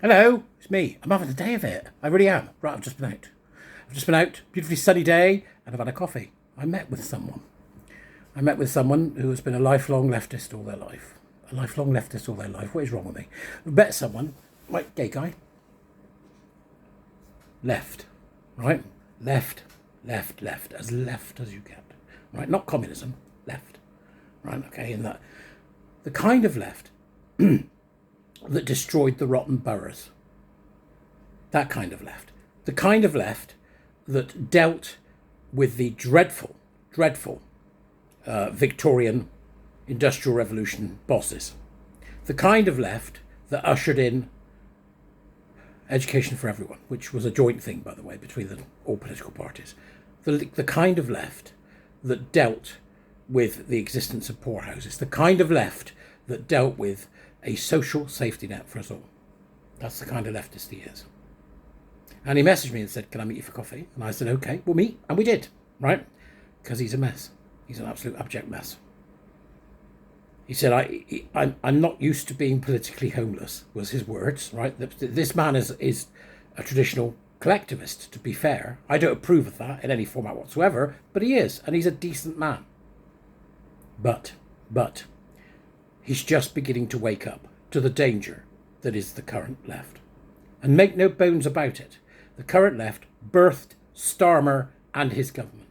Hello, it's me. I'm having a day of it. I really am. Right, I've just been out. Beautifully sunny day, and I've had a coffee. I met with someone. Who has been a lifelong leftist all their life. What is wrong with me? I met someone, like gay guy. Left. Right? Left. As left as you get. Right? Not communism. Left. Right? Okay, in that. The kind of left that destroyed the rotten boroughs. That kind of left. The kind of left that dealt with the dreadful Victorian Industrial Revolution bosses. The kind of left that ushered in education for everyone, which was a joint thing, by the way, between all political parties. The kind of left that dealt with the existence of poorhouses. The kind of left that dealt with a social safety net for us all. That's the kind of leftist he is. And he messaged me and said, can I meet you for coffee? And I said, okay, we'll meet. And we did, right? Because he's a mess. He's an absolute abject mess. He said, I'm not used to being politically homeless, was his words, right? This man is a traditional collectivist, to be fair. I don't approve of that in any format whatsoever, but he is, and he's a decent man. But he's just beginning to wake up to the danger that is the current left. And make no bones about it, the current left birthed Starmer and his government.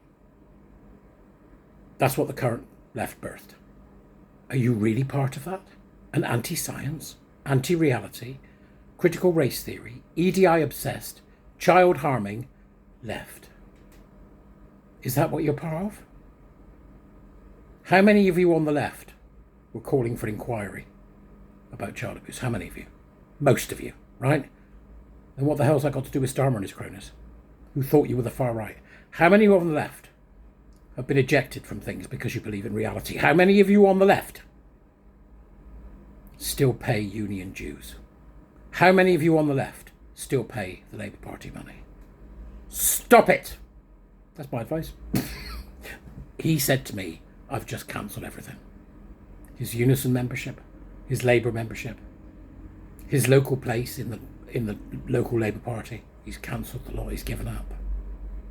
That's what the current left birthed. Are you really part of that? An anti-science, anti-reality, critical race theory, EDI obsessed, child harming left. Is that what you're part of? How many of you on the left were calling for inquiry about child abuse? How many of you? Most of you, right? Then what the hell's that got to do with Starmer and his cronies, who thought you were the far right? How many of you on the left have been ejected from things because you believe in reality? How many of you on the left still pay union dues? How many of you on the left still pay the Labour Party money? Stop it! That's my advice. He said to me, I've just cancelled everything. His Unison membership, his Labour membership, his local place in the local Labour Party. He's cancelled the lot, he's given up.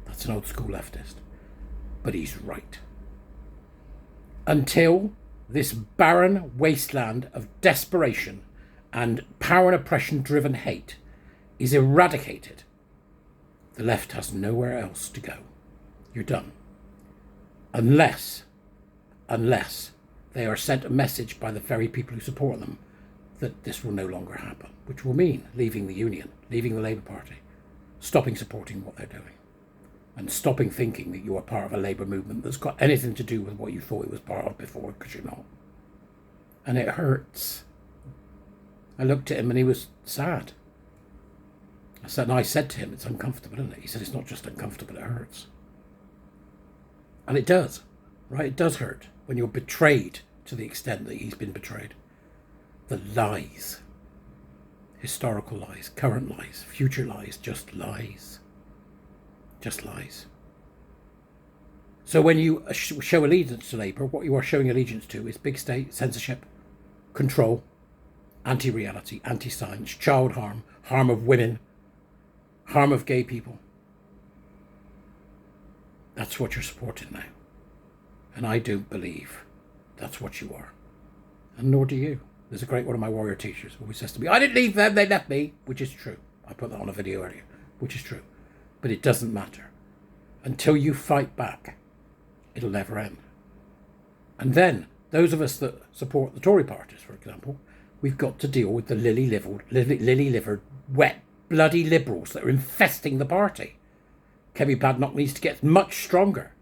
That's an old school leftist. But he's right. Until this barren wasteland of desperation and power and oppression driven hate is eradicated, the left has nowhere else to go. You're done. Unless they are sent a message by the very people who support them that this will no longer happen, which will mean leaving the union, leaving the Labour Party, stopping supporting what they're doing, and stopping thinking that you are part of a Labour movement that's got anything to do with what you thought it was part of before, because you're not. And it hurts. I looked at him and he was sad. I said to him, it's uncomfortable, isn't it? He said, it's not just uncomfortable, it hurts. And it does, right? It does hurt when you're betrayed to the extent that he's been betrayed. The lies, historical lies, current lies, future lies, just lies. Just lies. So when you show allegiance to Labour, what you are showing allegiance to is big state, censorship, control, anti-reality, anti-science, child harm, harm of women, harm of gay people. That's what you're supporting now. And I don't believe that's what you are. And nor do you. There's a great one of my warrior teachers who always says to me, I didn't leave them, they left me, which is true. I put that on a video earlier, which is true. But it doesn't matter. Until you fight back, it'll never end. And then, those of us that support the Tory parties, for example, we've got to deal with the lily-livered, wet, bloody liberals that are infesting the party. Kemi Badenoch needs to get much stronger.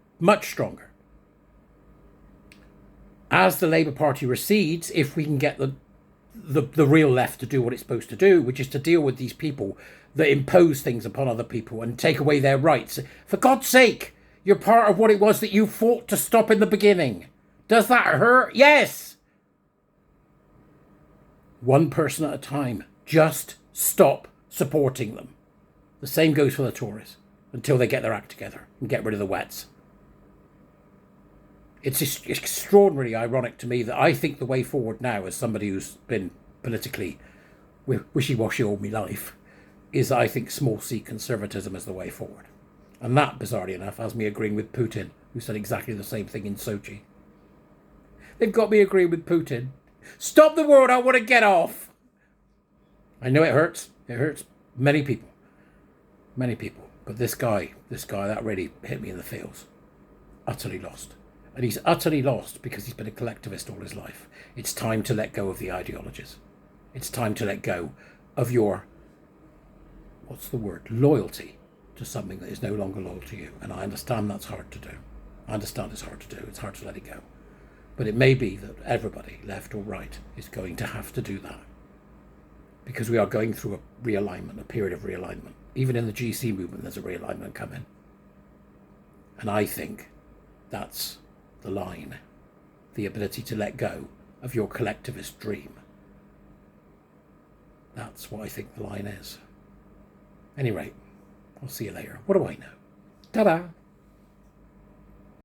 As the Labour Party recedes, if we can get the real left to do what it's supposed to do, which is to deal with these people that impose things upon other people and take away their rights. For God's sake, you're part of what it was that you fought to stop in the beginning. Does that hurt? Yes. One person at a time. Just stop supporting them. The same goes for the Tories until they get their act together and get rid of the wets. It's extraordinarily ironic to me that I think the way forward now, as somebody who's been politically wishy-washy all my life, is I think small c conservatism is the way forward. And that, bizarrely enough, has me agreeing with Putin, who said exactly the same thing in Sochi. They've got me agreeing with Putin. Stop the world, I want to get off. I know it hurts. It hurts many people. Many people. But this guy, that really hit me in the feels. Utterly lost. And he's utterly lost because he's been a collectivist all his life. It's time to let go of the ideologies. It's time to let go of your, loyalty to something that is no longer loyal to you. And I understand that's hard to do. I understand it's hard to do. It's hard to let it go. But it may be that everybody, left or right, is going to have to do that. Because we are going through a realignment, a period of realignment. Even in the GC movement, there's a realignment coming. And I think that's the line. The ability to let go of your collectivist dream. That's what I think the line is. Anyway, I'll see you later. What do I know? Ta-da!